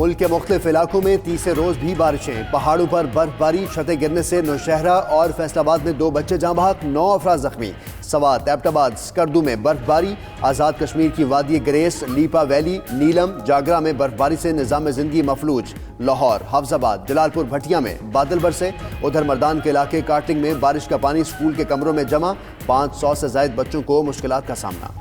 मुल्क के मुख्तलिफ इलाकों में तीसरे रोज भी बारिशें, पहाड़ों पर बर्फबारी, छतें गिरने से नौशहरा और फैसलाबाद में 2 बच्चे जाँ बहक, 9 अफराद जख्मी। सवात, एबटाबाद, स्कर्दू में बर्फबारी, आज़ाद कश्मीर की वादी ग्रेस, लीपा वैली, नीलम, जागरा में बर्फबारी से निज़ाम जिंदगी मफलूज। लाहौर, हफ्जाबाद, जलालपुर, भटिया में बादल बरसे। उधर मर्दान के इलाके कार्टिंग में बारिश का पानी स्कूल के कमरों में जमा, 500 से ज्यादा बच्चों को मुश्किलात का सामना।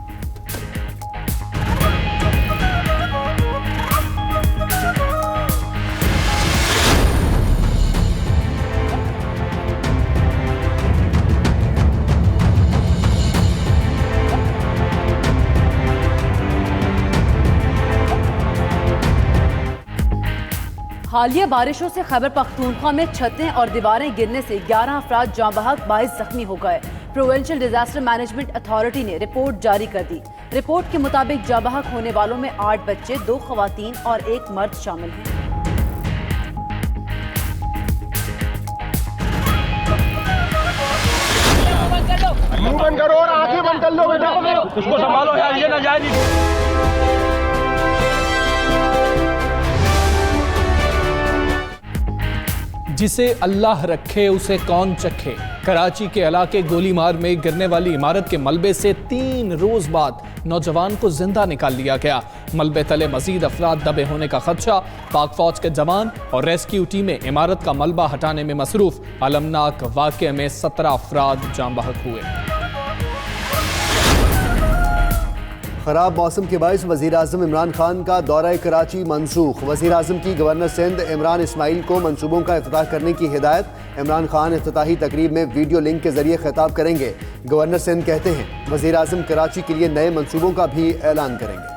हालिया बारिशों से खैबर पख्तूनख्वा में छतें और दीवारें गिरने से 11 अफराद जाँ बहक, 22 जख्मी हो गए। प्रोविंशियल डिजास्टर मैनेजमेंट अथॉरिटी ने रिपोर्ट जारी कर दी। रिपोर्ट के मुताबिक जाँ बहक होने वालों में 8 बच्चे, 2 खवातीन और 1 मर्द शामिल हैं। मुंह बंद करो और आंखें बंद कर लो बेटा, उसको संभालो यार, ये ना जाए नहीं। जिसे अल्लाह रखे उसे कौन चखे। कराची के इलाके गोलीमार में गिरने वाली इमारत के मलबे से 3 रोज बाद नौजवान को जिंदा निकाल लिया गया। मलबे तले मजीद अफराद दबे होने का खदशा। पाक फौज के जवान और रेस्क्यू टीमें इमारत का मलबा हटाने में मसरूफ। अलमनाक वाक़े में 17 अफराद जाँ बहक हुए। खराब मौसम के बायस वज़ीर आज़म इमरान खान का दौरा कराची मनसूख। वज़ीर आज़म की गवर्नर सिंध इमरान इस्माइल को मंसूबों का इफ्तिताह करने की हिदायत। इमरान खान इफ्तिताही तकरीब में वीडियो लिंक के जरिए खिताब करेंगे। गवर्नर सिंध कहते हैं वज़ीर आज़म कराची के लिए नए मंसूबों का भी ऐलान करेंगे।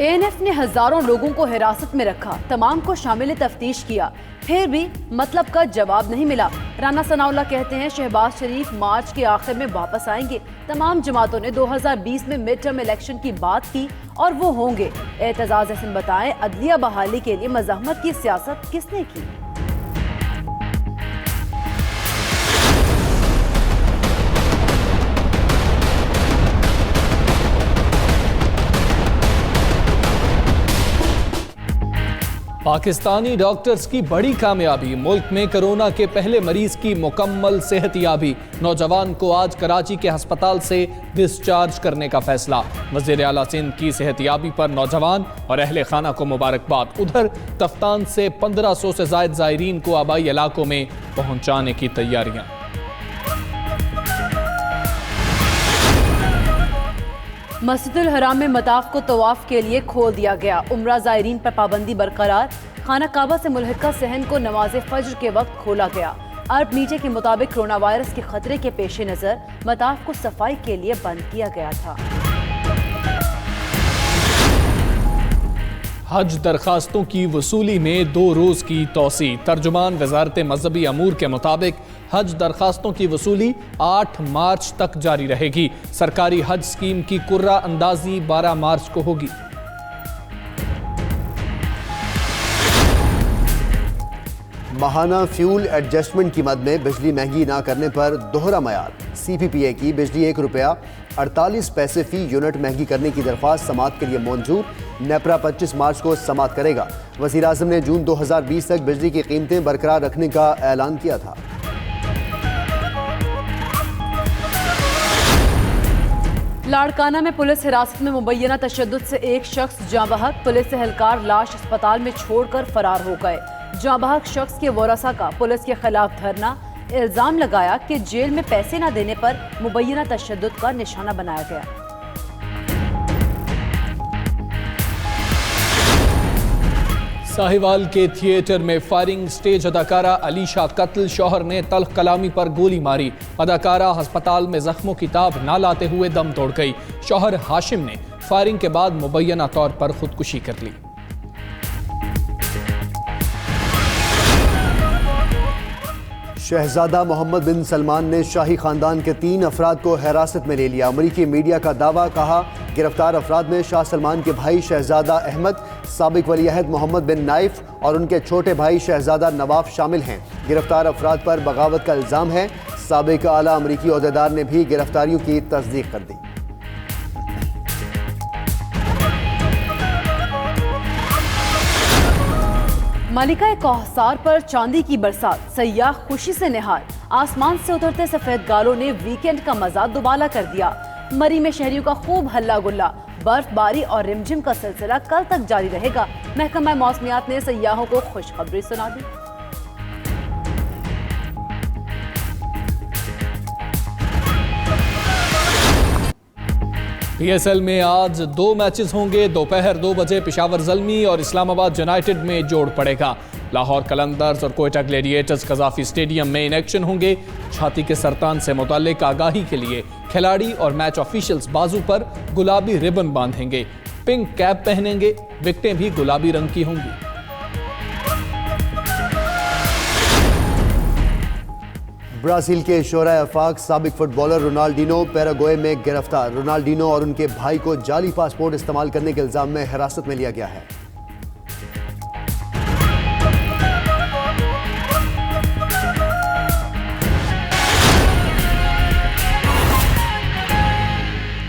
ANF ने हजारों लोगों को हिरासत में रखा, तमाम को शामिल तफ्तीश किया, फिर भी मतलब का जवाब नहीं मिला। राना सनाउल्लाह कहते हैं शहबाज शरीफ मार्च के आखिर में वापस आएंगे। तमाम जमातों ने 2020 में मिड टर्म इलेक्शन की बात की और वो होंगे। एतजाज हसन बताएं अदलिया बहाली के लिए मज़ाहमत की सियासत किसने की। पाकिस्तानी डॉक्टर्स की बड़ी कामयाबी, मुल्क में कोरोना के पहले मरीज की मुकम्मल सेहतयाबी। नौजवान को आज कराची के अस्पताल से डिस्चार्ज करने का फैसला। वज़ीर आला सिंध की सेहतयाबी पर नौजवान और अहले खाना को मुबारकबाद। उधर कफ्तान से 1500 से ज़ायद ज़ायरीन को आबाई इलाकों में पहुँचाने की तैयारियाँ। मस्जिदुल हराम में मताफ को तवाफ के लिए खोल दिया गया। उम्रा ज़ायरीन पर पाबंदी बरकरार। खाना काबा से मुल्हिका सहन को नमाज फज्र के वक्त खोला गया। अरब मीडिया के मुताबिक कोरोना वायरस के खतरे के पेश नज़र मताफ को सफाई के लिए बंद किया गया था। हज दरखास्तों की वसूली में 2 रोज़ की तौसी। तर्जुमान वजारत मजहबी अमूर के मुताबिक हज दरखास्तों की वसूली 8 मार्च तक जारी रहेगी। सरकारी हज स्कीम की कुर्रा अंदाजी 12 मार्च को होगी। माहाना फ्यूल एडजस्टमेंट की मद में बिजली महंगी ना करने पर दोहरा मयार। CPPA की बिजली 1 रुपया 48 पैसे फी यूनिट महंगी करने की दरख्वास्त समात के लिए मंजूर। नेपरा 25 मार्च को समात करेगा। वज़ीर आज़म ने जून 2020 तक बिजली की कीमतें बरकरार रखने का ऐलान किया था। लाड़काना में पुलिस हिरासत में मुबैना तशद्दुद से एक शख्स जाँ बहक। पुलिस एहलकार लाश अस्पताल में छोड़कर फरार हो गए। जाँ बहक शख्स के वरसा का पुलिस के खिलाफ धरना। इल्जाम लगाया कि जेल में पैसे न देने पर मुबैना तशद्दुद का निशाना बनाया गया। साहिवाल के थिएटर में फायरिंग, स्टेज अदाकारा अलीशा कत्ल, शौहर ने तल्ख कलामी पर गोली मारी। अदाकारा अस्पताल में जख्मों की ताब ना लाते हुए दम तोड़ गई। शौहर हाशिम ने फायरिंग के बाद मुबैना तौर पर खुदकुशी कर ली। शहजादा मोहम्मद बिन सलमान ने शाही खानदान के 3 अफराद को हिरासत में ले लिया। अमरीकी मीडिया का दावा, कहा गिरफ्तार अफराद में शाह सलमान के भाई शहजादा अहमद, साबिक वलीअहद मोहम्मद बिन नाइफ और उनके छोटे भाई शहजादा नवाफ शामिल हैं। गिरफ्तार अफराद पर बगावत का इल्ज़ाम है। साबिक आला अमरीकी ओहदेदार ने भी गिरफ्तारियों की तस्दीक कर दी। मलिका कौहसार पर चांदी की बरसात, सयाह खुशी से निहाल। आसमान से उतरते सफेद गालों ने वीकेंड का मजा दुबाला कर दिया। मरी में शहरियों का खूब हल्ला गुल्ला। बर्फबारी और रिमझिम का सिलसिला कल तक जारी रहेगा। महकमा मौसमियात ने सयाहों को खुशखबरी सुना दी। PSL में आज 2 मैचेस होंगे। दोपहर 2 बजे पेशावर ज़ल्मी और इस्लामाबाद यूनाइटेड में जोड़ पड़ेगा। लाहौर कलंदर्स और कोयटा ग्लेडिएटर्स कजाफी स्टेडियम में इन एक्शन होंगे। छाती के सरतान से मुताल्लिक आगाही के लिए खिलाड़ी और मैच ऑफिशियल्स बाजू पर गुलाबी रिबन बांधेंगे, पिंक कैप पहनेंगे। विकेटें भी गुलाबी रंग की होंगी। ब्राजील के शोरा आफाक साबिक फुटबॉलर रोनाल्डिनो पैराग्वे में गिरफ्तार। रोनाल्डिनो और उनके भाई को जाली पासपोर्ट इस्तेमाल करने के इल्जाम में हिरासत में लिया गया है।